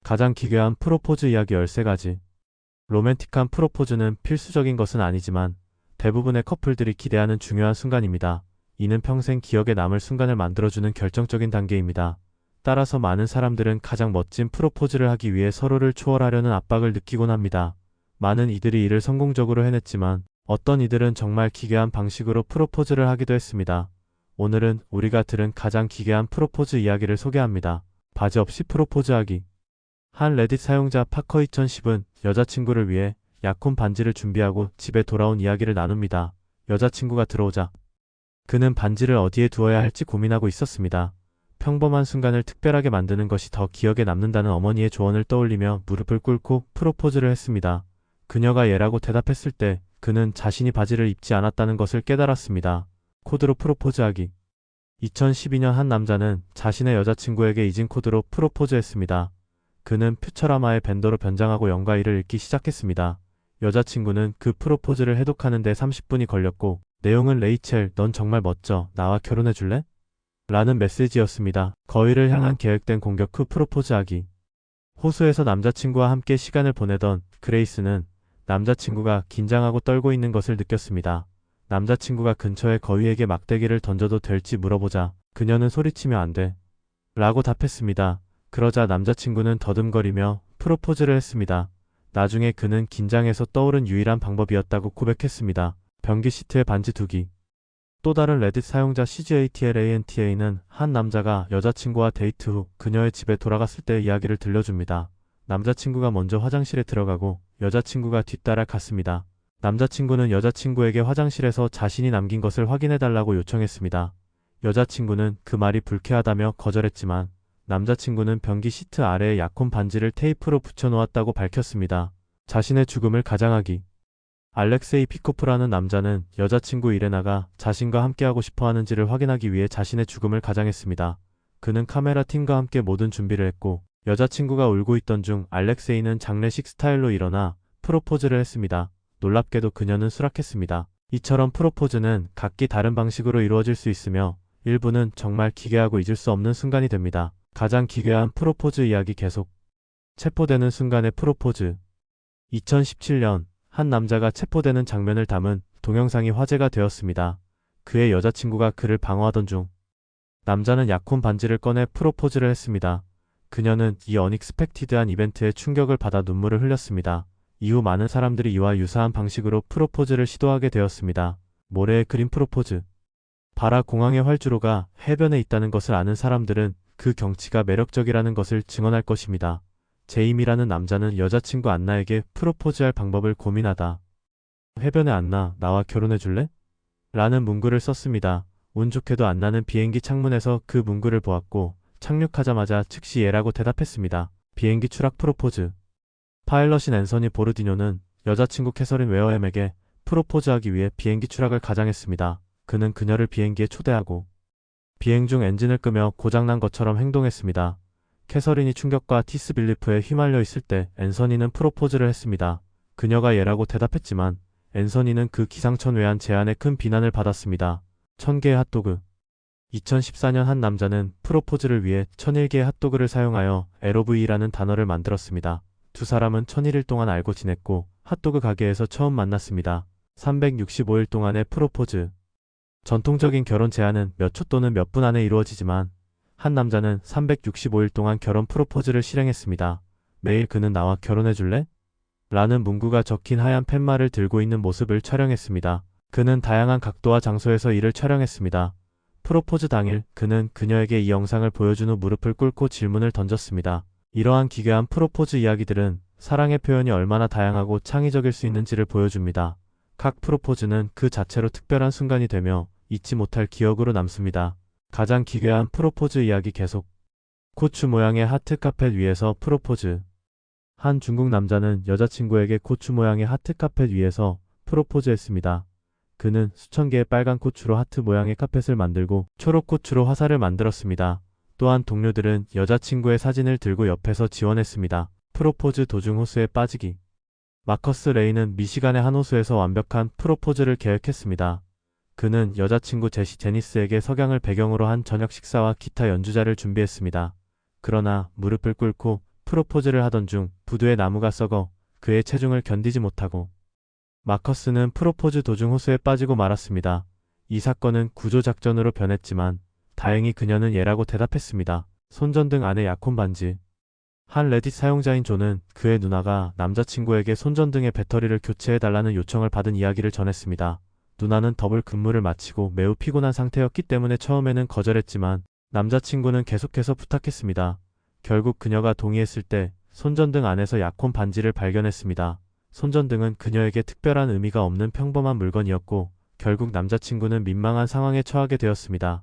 가장 기괴한 프로포즈 이야기 13가지. 로맨틱한 프로포즈는 필수적인 것은 아니지만 대부분의 커플들이 기대하는 중요한 순간입니다. 이는 평생 기억에 남을 순간을 만들어주는 결정적인 단계입니다. 따라서 많은 사람들은 가장 멋진 프로포즈를 하기 위해 서로를 초월하려는 압박을 느끼곤 합니다. 많은 이들이 이를 성공적으로 해냈지만 어떤 이들은 정말 기괴한 방식으로 프로포즈를 하기도 했습니다. 오늘은 우리가 들은 가장 기괴한 프로포즈 이야기를 소개합니다. 바지 없이 프로포즈하기. 한 레딧 사용자 파커 2010은 여자친구를 위해 약혼 반지를 준비하고 집에 돌아온 이야기를 나눕니다. 여자친구가 들어오자 그는 반지를 어디에 두어야 할지 고민하고 있었습니다. 평범한 순간을 특별하게 만드는 것이 더 기억에 남는다는 어머니의 조언을 떠올리며 무릎을 꿇고 프로포즈를 했습니다. 그녀가 예라고 대답했을 때 그는 자신이 바지를 입지 않았다는 것을 깨달았습니다. 코드로 프로포즈하기. 2012년 한 남자는 자신의 여자친구에게 잊은 코드로 프로포즈했습니다. 그는 퓨처라마의 벤더로 변장하고 영과 이를 읽기 시작했습니다. 여자친구는 그 프로포즈를 해독하는 데 30분이 걸렸고 내용은 레이첼, 넌 정말 멋져. 나와 결혼해줄래? 라는 메시지였습니다. 거위를 향한 계획된 공격 후 프로포즈하기. 호수에서 남자친구와 함께 시간을 보내던 그레이스는 남자친구가 긴장하고 떨고 있는 것을 느꼈습니다. 남자친구가 근처에 거위에게 막대기를 던져도 될지 물어보자 그녀는 소리치며 안 돼. 라고 답했습니다. 그러자 남자친구는 더듬거리며 프로포즈를 했습니다. 나중에 그는 긴장해서 떠오른 유일한 방법이었다고 고백했습니다. 변기 시트에 반지 두기. 또 다른 레딧 사용자 CGATLANTA는 한 남자가 여자친구와 데이트 후 그녀의 집에 돌아갔을 때의 이야기를 들려줍니다. 남자친구가 먼저 화장실에 들어가고 여자친구가 뒤따라 갔습니다. 남자친구는 여자친구에게 화장실에서 자신이 남긴 것을 확인해달라고 요청했습니다. 여자친구는 그 말이 불쾌하다며 거절했지만 남자친구는 변기 시트 아래에 약혼 반지를 테이프로 붙여놓았다고 밝혔습니다. 자신의 죽음을 가장하기. 알렉세이 피코프라는 남자는 여자친구 이레나가 자신과 함께하고 싶어 하는지를 확인하기 위해 자신의 죽음을 가장했습니다. 그는 카메라 팀과 함께 모든 준비를 했고 여자친구가 울고 있던 중 알렉세이는 장례식 스타일로 일어나 프로포즈를 했습니다. 놀랍게도 그녀는 수락했습니다. 이처럼 프로포즈는 각기 다른 방식으로 이루어질 수 있으며 일부는 정말 기괴하고 잊을 수 없는 순간이 됩니다. 가장 기괴한 프로포즈 이야기 계속. 체포되는 순간의 프로포즈. 2017년 한 남자가 체포되는 장면을 담은 동영상이 화제가 되었습니다. 그의 여자친구가 그를 방어하던 중 남자는 약혼 반지를 꺼내 프로포즈를 했습니다. 그녀는 이 어닉스펙티드한 이벤트에 충격을 받아 눈물을 흘렸습니다. 이후 많은 사람들이 이와 유사한 방식으로 프로포즈를 시도하게 되었습니다. 모래에 그린 프로포즈. 바라 공항의 활주로가 해변에 있다는 것을 아는 사람들은 그 경치가 매력적이라는 것을 증언할 것입니다. 제임이라는 남자는 여자친구 안나에게 프로포즈할 방법을 고민하다 해변에 안나, 나와 결혼해줄래? 라는 문구를 썼습니다. 운 좋게도 안나는 비행기 창문에서 그 문구를 보았고 착륙하자마자 즉시 예라고 대답했습니다. 비행기 추락 프로포즈. 파일럿인 앤서니 보르디뇨는 여자친구 캐서린 웨어햄에게 프로포즈하기 위해 비행기 추락을 가장했습니다. 그는 그녀를 비행기에 초대하고 비행 중 엔진을 끄며 고장난 것처럼 행동했습니다. 캐서린이 충격과 티스빌리프에 휘말려 있을 때 앤서니는 프로포즈를 했습니다. 그녀가 예라고 대답했지만 앤서니는 그 기상천외한 제안에 큰 비난을 받았습니다. 1000개의 핫도그. 2014년 한 남자는 프로포즈를 위해 1001개의 핫도그를 사용하여 LOVE라는 단어를 만들었습니다. 두 사람은 1001일 동안 알고 지냈고 핫도그 가게에서 처음 만났습니다. 365일 동안의 프로포즈. 전통적인 결혼 제안은 몇 초 또는 몇 분 안에 이루어지지만 한 남자는 365일 동안 결혼 프로포즈를 실행했습니다. 매일 그는 나와 결혼해줄래? 라는 문구가 적힌 하얀 팻말을 들고 있는 모습을 촬영했습니다. 그는 다양한 각도와 장소에서 이를 촬영했습니다. 프로포즈 당일 그는 그녀에게 이 영상을 보여준 후 무릎을 꿇고 질문을 던졌습니다. 이러한 기괴한 프로포즈 이야기들은 사랑의 표현이 얼마나 다양하고 창의적일 수 있는지를 보여줍니다. 각 프로포즈는 그 자체로 특별한 순간이 되며 잊지 못할 기억으로 남습니다. 가장 기괴한 프로포즈 이야기 계속. 고추 모양의 하트 카펫 위에서 프로포즈. 한 중국 남자는 여자친구에게 고추 모양의 하트 카펫 위에서 프로포즈했습니다. 그는 수천 개의 빨간 고추로 하트 모양의 카펫을 만들고 초록 고추로 화살을 만들었습니다. 또한 동료들은 여자친구의 사진을 들고 옆에서 지원했습니다. 프로포즈 도중 호수에 빠지기. 마커스 레이는 미시간의 한 호수에서 완벽한 프로포즈를 계획했습니다. 그는 여자친구 제시 제니스에게 석양을 배경으로 한 저녁 식사와 기타 연주자를 준비했습니다. 그러나 무릎을 꿇고 프로포즈를 하던 중 부두의 나무가 썩어 그의 체중을 견디지 못하고 마커스는 프로포즈 도중 호수에 빠지고 말았습니다. 이 사건은 구조작전으로 변했지만 다행히 그녀는 예라고 대답했습니다. 손전등 안에 약혼 반지. 한 레딧 사용자인 존은 그의 누나가 남자친구에게 손전등의 배터리를 교체해달라는 요청을 받은 이야기를 전했습니다. 누나는 더블 근무를 마치고 매우 피곤한 상태였기 때문에 처음에는 거절했지만 남자친구는 계속해서 부탁했습니다. 결국 그녀가 동의했을 때 손전등 안에서 약혼 반지를 발견했습니다. 손전등은 그녀에게 특별한 의미가 없는 평범한 물건이었고 결국 남자친구는 민망한 상황에 처하게 되었습니다.